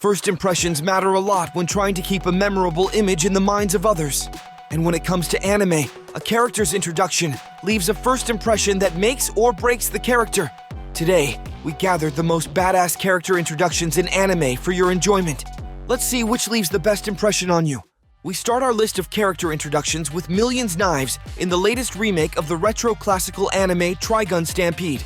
First impressions matter a lot when trying to keep a memorable image in the minds of others. And when it comes to anime, a character's introduction leaves a first impression that makes or breaks the character. Today, we gathered the most badass character introductions in anime for your enjoyment. Let's see which leaves the best impression on you. We start our list of character introductions with Millions Knives in the latest remake of the retro classical anime Trigun Stampede.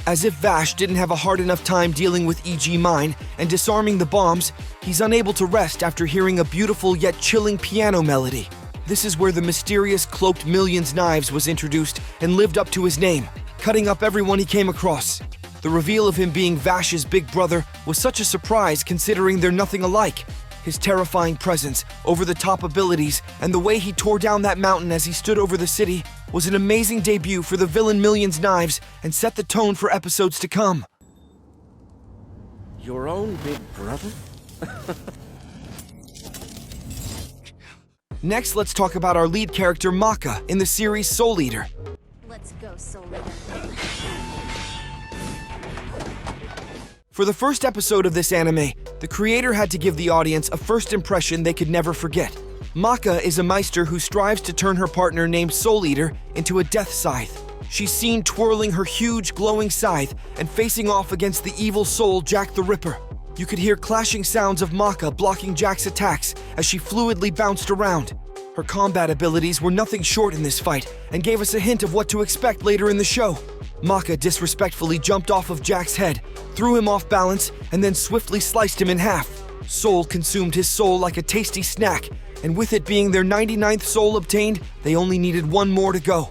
As if Vash didn't have a hard enough time dealing with E.G. Mine and disarming the bombs, he's unable to rest after hearing a beautiful yet chilling piano melody. This is where the mysterious cloaked Millions Knives was introduced and lived up to his name, cutting up everyone he came across. The reveal of him being Vash's big brother was such a surprise considering they're nothing alike. His terrifying presence, over-the-top abilities, and the way he tore down that mountain as he stood over the city was an amazing debut for the villain Millions Knives and set the tone for episodes to come. Your own big brother? Next, let's talk about our lead character Maka in the series Soul Eater. Let's go, Soul Eater. For the first episode of this anime, the creator had to give the audience a first impression they could never forget. Maka is a Meister who strives to turn her partner named Soul Eater into a death scythe. She's seen twirling her huge glowing scythe and facing off against the evil soul Jack the Ripper. You could hear clashing sounds of Maka blocking Jack's attacks as she fluidly bounced around. Her combat abilities were nothing short in this fight and gave us a hint of what to expect later in the show. Maka disrespectfully jumped off of Jack's head, threw him off balance, and then swiftly sliced him in half. Soul consumed his soul like a tasty snack, and with it being their 99th soul obtained, they only needed one more to go.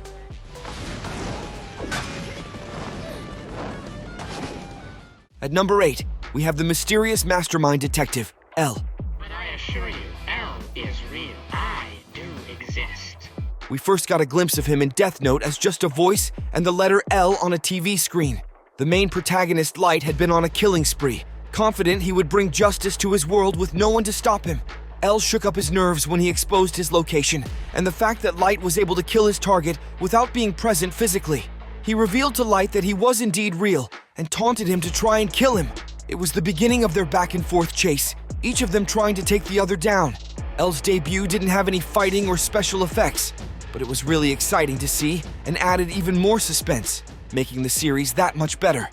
At number 8, we have the mysterious mastermind detective, L. But I assure you, L is real. I do exist. We first got a glimpse of him in Death Note as just a voice and the letter L on a TV screen. The main protagonist, Light, had been on a killing spree, confident he would bring justice to his world with no one to stop him. L shook up his nerves when he exposed his location, and the fact that Light was able to kill his target without being present physically. He revealed to Light that he was indeed real, and taunted him to try and kill him. It was the beginning of their back-and-forth chase, each of them trying to take the other down. L's debut didn't have any fighting or special effects, but it was really exciting to see and added even more suspense, making the series that much better.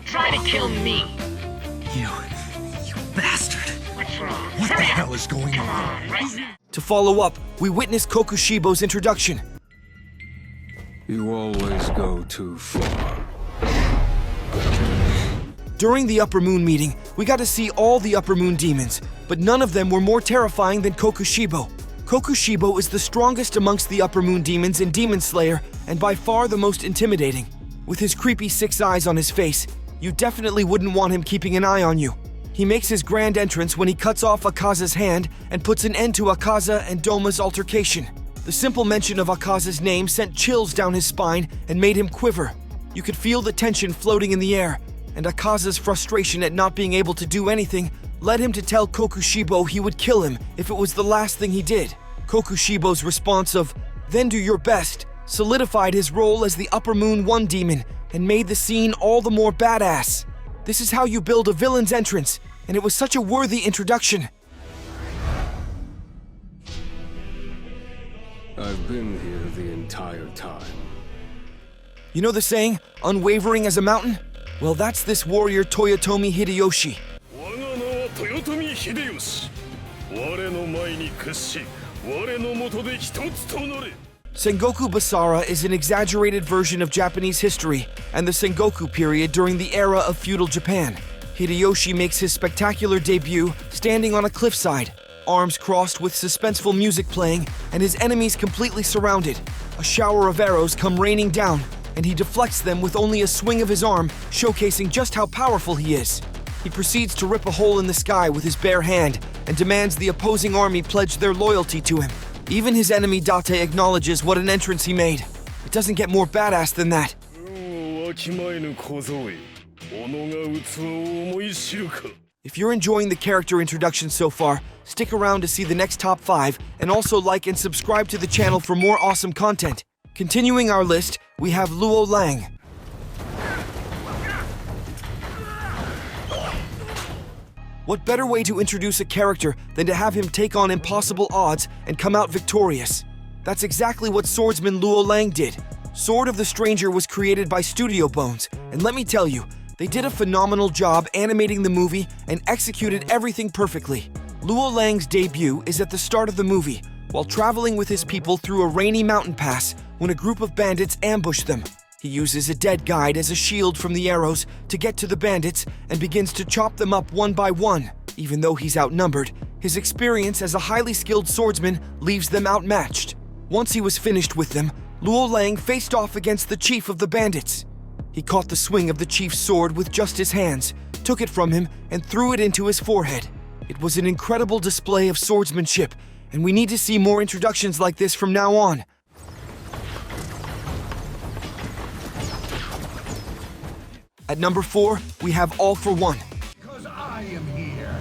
Try to kill me. You bastard! What's wrong? What the hell is going on? Right now. To follow up, we witnessed Kokushibo's introduction. You always go too far. During the Upper Moon meeting, we got to see all the Upper Moon demons, but none of them were more terrifying than Kokushibo. Kokushibo is the strongest amongst the Upper Moon demons in Demon Slayer, and by far the most intimidating. With his creepy 6 eyes on his face, you definitely wouldn't want him keeping an eye on you. He makes his grand entrance when he cuts off Akaza's hand and puts an end to Akaza and Doma's altercation. The simple mention of Akaza's name sent chills down his spine and made him quiver. You could feel the tension floating in the air, and Akaza's frustration at not being able to do anything led him to tell Kokushibo he would kill him if it was the last thing he did. Kokushibo's response of, "Then do your best," solidified his role as the Upper Moon 1 demon and made the scene all the more badass. This is how you build a villain's entrance, and it was such a worthy introduction. I've been here the entire time. You know the saying, unwavering as a mountain? Well, that's this warrior Toyotomi Hideyoshi. Sengoku Basara is an exaggerated version of Japanese history and the Sengoku period during the era of feudal Japan. Hideyoshi makes his spectacular debut standing on a cliffside, arms crossed with suspenseful music playing, and his enemies completely surrounded. A shower of arrows come raining down, and he deflects them with only a swing of his arm, showcasing just how powerful he is. He proceeds to rip a hole in the sky with his bare hand and demands the opposing army pledge their loyalty to him. Even his enemy Date acknowledges what an entrance he made. It doesn't get more badass than that. If you're enjoying the character introduction so far, stick around to see the next top 5 and also like and subscribe to the channel for more awesome content. Continuing our list, we have Luo Lang. What better way to introduce a character than to have him take on impossible odds and come out victorious? That's exactly what swordsman Luo Lang did. Sword of the Stranger was created by Studio Bones, and let me tell you, they did a phenomenal job animating the movie and executed everything perfectly. Luo Lang's debut is at the start of the movie, while traveling with his people through a rainy mountain pass when a group of bandits ambush them. He uses a dead guide as a shield from the arrows to get to the bandits and begins to chop them up one by one. Even though he's outnumbered, his experience as a highly skilled swordsman leaves them outmatched. Once he was finished with them, Luo Lang faced off against the chief of the bandits. He caught the swing of the chief's sword with just his hands, took it from him, and threw it into his forehead. It was an incredible display of swordsmanship, and we need to see more introductions like this from now on. At number 4, we have All for One. Because I am here.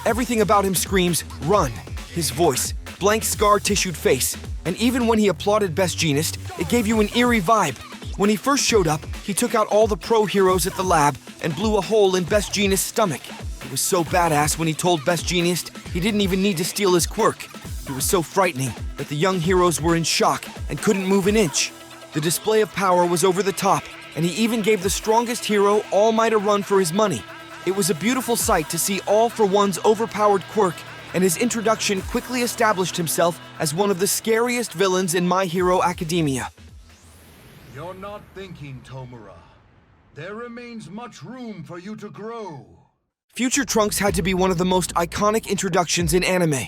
Everything about him screams, run. His voice, blank scar-tissued face, and even when he applauded Best Jeanist, it gave you an eerie vibe. When he first showed up, he took out all the pro heroes at the lab and blew a hole in Best Jeanist's stomach. It was so badass when he told Best Jeanist he didn't even need to steal his quirk. It was so frightening that the young heroes were in shock and couldn't move an inch. The display of power was over the top, and he even gave the strongest hero All Might a run for his money. It was a beautiful sight to see All for One's overpowered quirk, and his introduction quickly established himself as one of the scariest villains in My Hero Academia. You're not thinking, Tomura. There remains much room for you to grow. Future Trunks had to be one of the most iconic introductions in anime.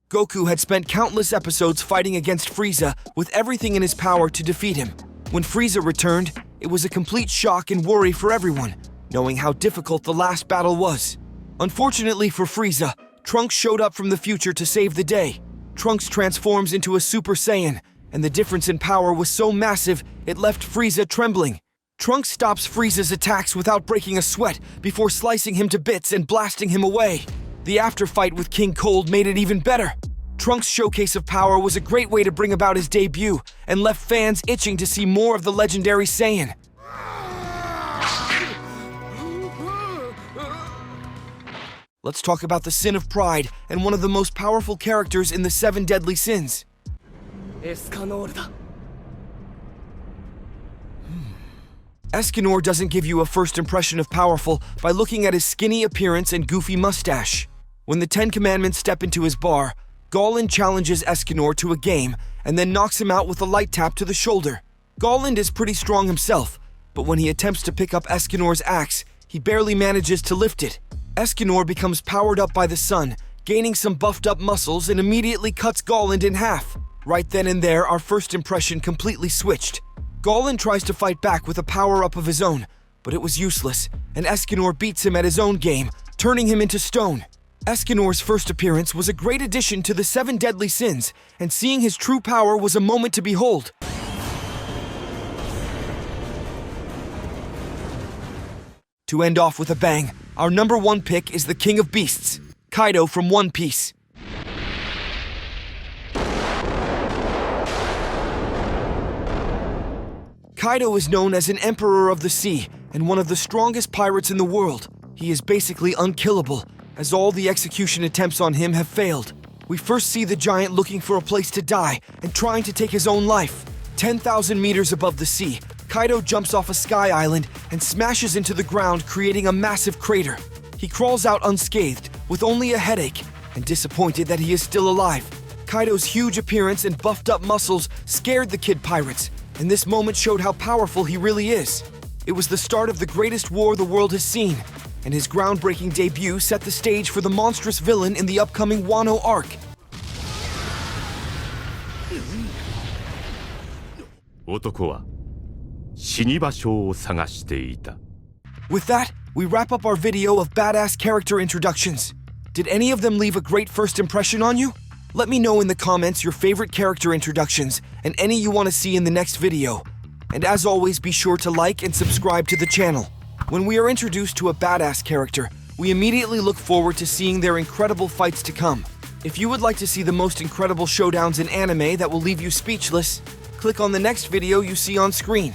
Goku had spent countless episodes fighting against Frieza with everything in his power to defeat him. When Frieza returned, it was a complete shock and worry for everyone, knowing how difficult the last battle was. Unfortunately for Frieza, Trunks showed up from the future to save the day. Trunks transforms into a Super Saiyan, and the difference in power was so massive it left Frieza trembling. Trunks stops Frieza's attacks without breaking a sweat before slicing him to bits and blasting him away. The after-fight with King Cold made it even better. Trunks' showcase of power was a great way to bring about his debut and left fans itching to see more of the legendary Saiyan. Let's talk about the Sin of Pride and one of the most powerful characters in the 7 Deadly Sins. Escanor doesn't give you a first impression of powerful by looking at his skinny appearance and goofy mustache. When the 10 Commandments step into his bar, Garland challenges Escanor to a game and then knocks him out with a light tap to the shoulder. Garland is pretty strong himself, but when he attempts to pick up Escanor's axe, he barely manages to lift it. Escanor becomes powered up by the sun, gaining some buffed up muscles, and immediately cuts Garland in half. Right then and there, our first impression completely switched. Garland tries to fight back with a power-up of his own, but it was useless, and Escanor beats him at his own game, turning him into stone. Escanor's first appearance was a great addition to the 7 Deadly Sins, and seeing his true power was a moment to behold. To end off with a bang, our number 1 pick is the King of Beasts, Kaido from One Piece. Kaido is known as an Emperor of the Sea and one of the strongest pirates in the world. He is basically unkillable, as all the execution attempts on him have failed. We first see the giant looking for a place to die and trying to take his own life. 10,000 meters above the sea, Kaido jumps off a sky island and smashes into the ground, creating a massive crater. He crawls out unscathed, with only a headache, and disappointed that he is still alive. Kaido's huge appearance and buffed up muscles scared the kid pirates, and this moment showed how powerful he really is. It was the start of the greatest war the world has seen, and his groundbreaking debut set the stage for the monstrous villain in the upcoming Wano arc. With that, we wrap up our video of badass character introductions. Did any of them leave a great first impression on you? Let me know in the comments your favorite character introductions and any you want to see in the next video. And as always, be sure to like and subscribe to the channel. When we are introduced to a badass character, we immediately look forward to seeing their incredible fights to come. If you would like to see the most incredible showdowns in anime that will leave you speechless, click on the next video you see on screen.